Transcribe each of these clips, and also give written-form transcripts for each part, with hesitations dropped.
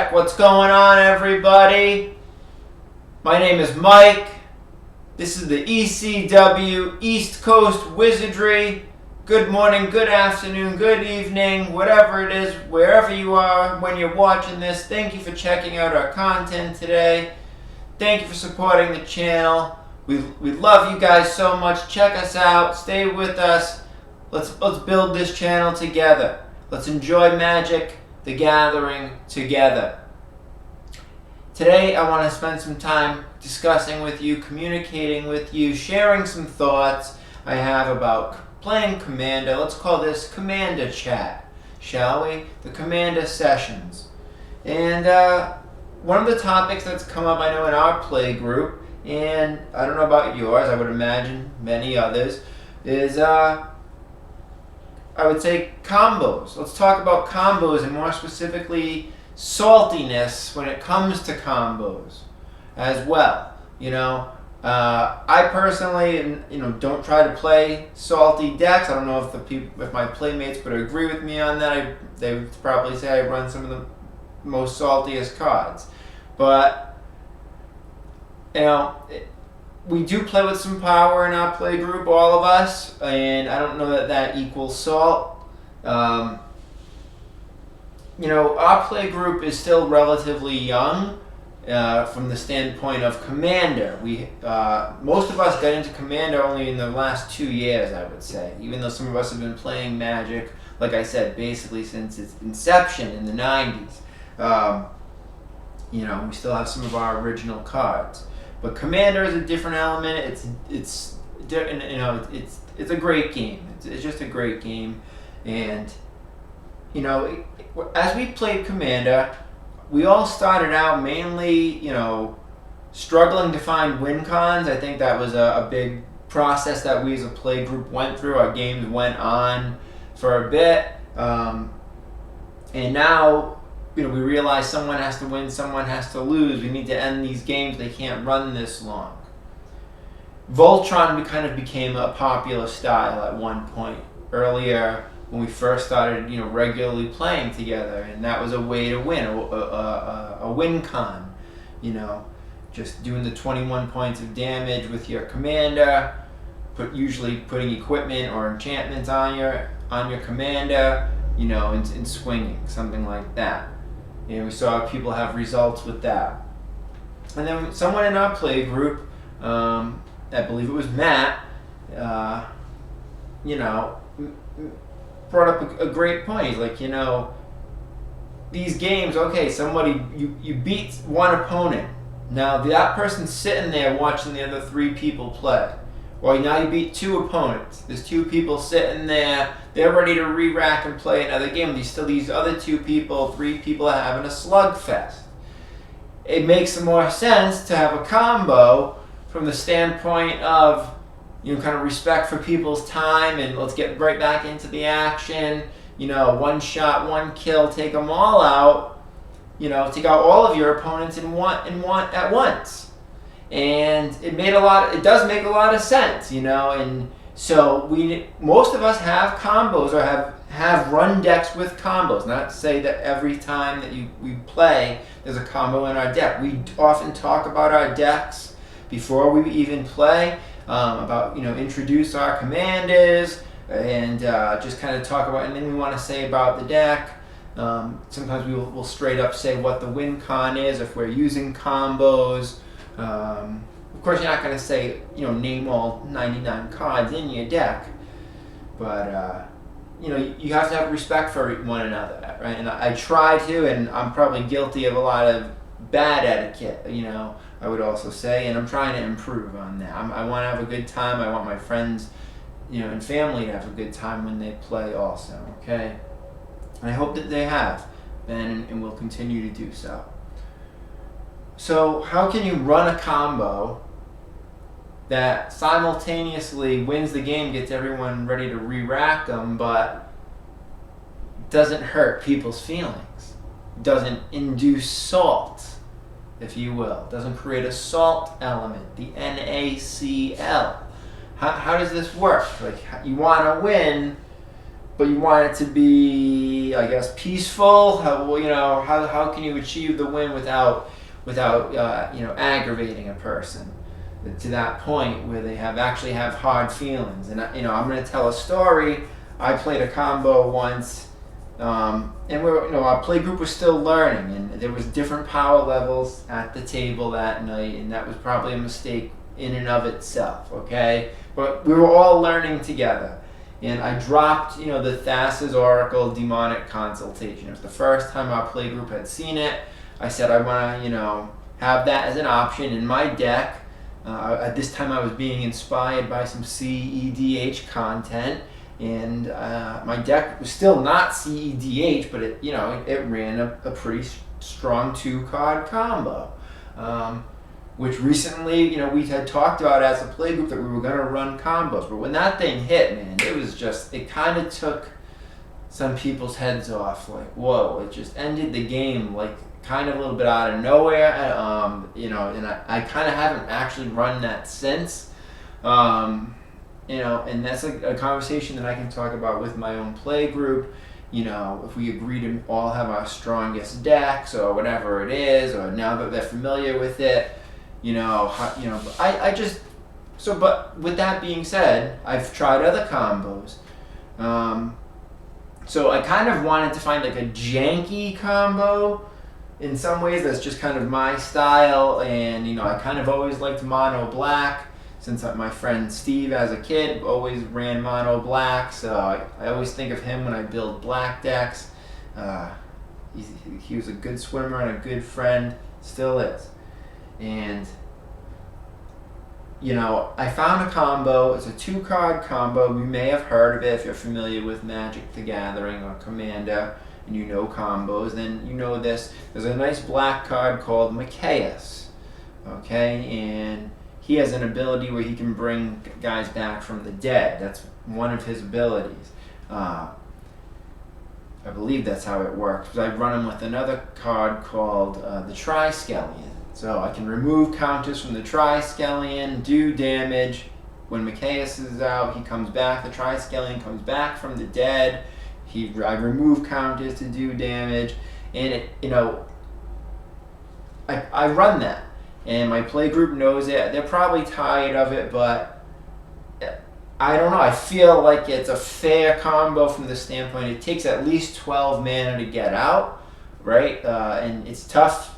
What's going on, everybody? My name is Mike. This is the ECW East Coast Wizardry. Good morning, good afternoon, good evening, whatever it is, wherever you are when you're watching this. Thank you for checking out our content today. Thank you for supporting the channel. We love you guys so much. Check us out. Stay with us. Let's build this channel together. Let's enjoy Magic the Gathering together. Today I want to spend some time discussing with you, communicating with you, sharing some thoughts I have about playing Commander. Let's call this Commander Chat, shall we? The Commander Sessions. And one of the topics that's come up, I know, in our play group, and I don't know about yours, I would imagine many others, is I would say combos. Let's talk about combos, and more specifically saltiness when it comes to combos as well. I personally, don't try to play salty decks. I don't know if my playmates would agree with me on that. They would probably say I run some of the most saltiest cards, but we do play with some power in our play group, all of us, and I don't know that equals salt. Our play group is still relatively young from the standpoint of Commander. Most of us got into Commander only in the last 2 years, I would say, even though some of us have been playing Magic, like I said, basically since its inception in the 90s. We still have some of our original cards. But Commander is a different element. It's a great game. It's just a great game, and as we played Commander, we all started out mainly struggling to find win cons. I think that was a big process that we as a play group went through. Our games went on for a bit, and now we realize someone has to win, someone has to lose. We need to end these games. They can't run this long. Voltron kind of became a popular style at one point earlier when we first started, regularly playing together, and that was a way to win, a win con. Just doing the 21 points of damage with your commander, usually putting equipment or enchantments on your commander, and swinging, something like that. And we saw people have results with that. And then someone in our play group, I believe it was Matt, brought up a great point. He's like, these games, okay, you beat one opponent. Now that person's sitting there watching the other 3 people play. Well, now you beat 2 opponents. There's 2 people sitting there. They're ready to re-rack and play another game. These other 2 people, 3 people are having a slugfest. It makes more sense to have a combo from the standpoint of kind of respect for people's time, and let's get right back into the action. One shot, one kill, take them all out. Take out all of your opponents in one at once. And it does make a lot of sense, and so most of us have combos or have run decks with combos. Not to say that every time that we play there's a combo in our deck. We often talk about our decks before we even play, about introduce our commanders and just kind of talk about anything we want to say about the deck. Sometimes we'll straight up say what the win con is if we're using combos. Of course, you're not going to say, name all 99 cards in your deck, but, you have to have respect for one another, right? And I try to, and I'm probably guilty of a lot of bad etiquette, I would also say, and I'm trying to improve on that. I want to have a good time. I want my friends, and family to have a good time when they play also, okay? And I hope that they have been and will continue to do so. So how can you run a combo that simultaneously wins the game, gets everyone ready to re-rack them, but doesn't hurt people's feelings, doesn't induce salt, if you will, doesn't create a salt element, the NaCl? How does this work? Like, you want to win, but you want it to be, I guess, peaceful. How can you achieve the win without aggravating a person to that point where they actually have hard feelings? And I'm going to tell a story. I played a combo once, and our play group was still learning, and there was different power levels at the table that night, and that was probably a mistake in and of itself. Okay, but we were all learning together. And I dropped, the Thassa's Oracle Demonic Consultation. It was the first time our playgroup had seen it. I said I want to, have that as an option in my deck. At this time I was being inspired by some CEDH content. And my deck was still not CEDH, but it ran a pretty strong 2-card combo. Which recently, we had talked about as a playgroup that we were going to run combos. But when that thing hit, man, it kind of took some people's heads off. Like, whoa, it just ended the game, like, kind of a little bit out of nowhere. And I kind of haven't actually run that since. And that's a conversation that I can talk about with my own playgroup. If we agree to all have our strongest decks or whatever it is, or now that they're familiar with it. But with that being said, I've tried other combos. So I kind of wanted to find like a janky combo in some ways that's just kind of my style. And, I kind of always liked mono black since my friend Steve as a kid always ran mono black. So I always think of him when I build black decks. He was a good swimmer and a good friend, still is. And, I found a combo. It's a 2-card combo. You may have heard of it if you're familiar with Magic the Gathering or Commander and combos. Then this. There's a nice black card called Micaeus. Okay? And he has an ability where he can bring guys back from the dead. That's one of his abilities. I believe that's how it works. But I run him with another card called the Triskelion. So I can remove counters from the Triskelion, do damage. When Micaeus is out, he comes back. The Triskelion comes back from the dead. I remove counters to do damage. And I run that. And my play group knows it. They're probably tired of it, but I don't know. I feel like it's a fair combo from the standpoint. It takes at least 12 mana to get out, right? And it's tough.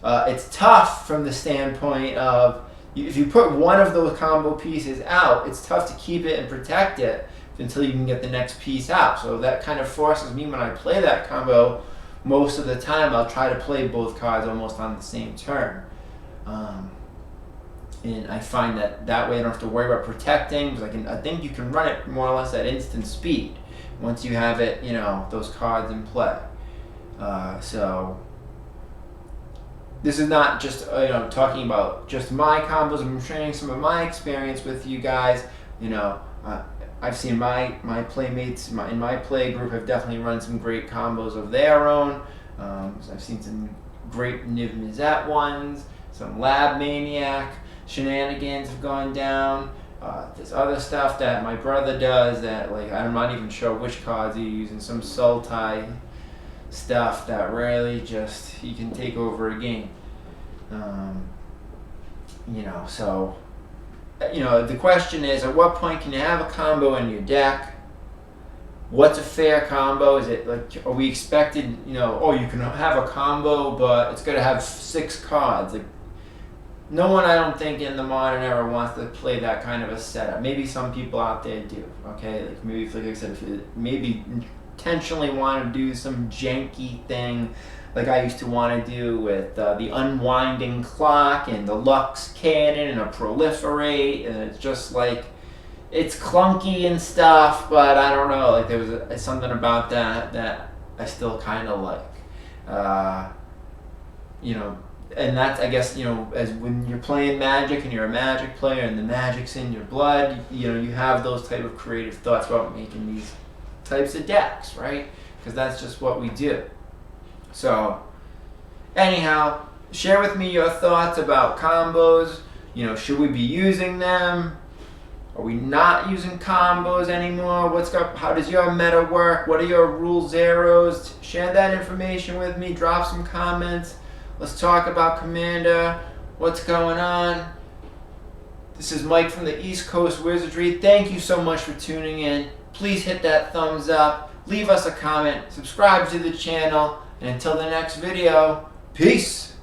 It's tough from the standpoint of if you put one of those combo pieces out, it's tough to keep it and protect it until you can get the next piece out. So that kind of forces me when I play that combo, most of the time I'll try to play both cards almost on the same turn. And I find that way I don't have to worry about protecting, because I think you can run it more or less at instant speed once you have it, those cards in play. So this is not just talking about just my combos. I'm sharing some of my experience with you guys. I've seen my playmates in my play group have definitely run some great combos of their own. I've seen some great Niv Mizzet ones, some Lab Maniac shenanigans have gone down. There's other stuff that my brother does that, like, I'm not even sure which cards he's using, some Sultai stuff that really just, he can take over a game. So, the question is, at what point can you have a combo in your deck? What's a fair combo? Is it like, are we expected, you can have a combo, but it's got to have 6 cards? Like, no one, I don't think, in the modern era wants to play that kind of a setup. Maybe some people out there do, okay? Like, maybe, like I said, if you maybe intentionally want to do some janky thing, like I used to want to do with the Unwinding Clock and the Lux Cannon and a Proliferate, and it's just like, it's clunky and stuff, but I don't know, like, there was something about that I still kind of like. And that's, I guess, as when you're playing Magic and you're a Magic player and the Magic's in your blood, you have those type of creative thoughts about making these types of decks, right? Because that's just what we do. So, anyhow, share with me your thoughts about combos. Should we be using them? Are we not using combos anymore? How does your meta work? What are your rule zeros? Share that information with me. Drop some comments. Let's talk about Commander. What's going on? This is Mike from the East Coast Wizardry. Thank you so much for tuning in. Please hit that thumbs up. Leave us a comment. Subscribe to the channel. And until the next video, peace!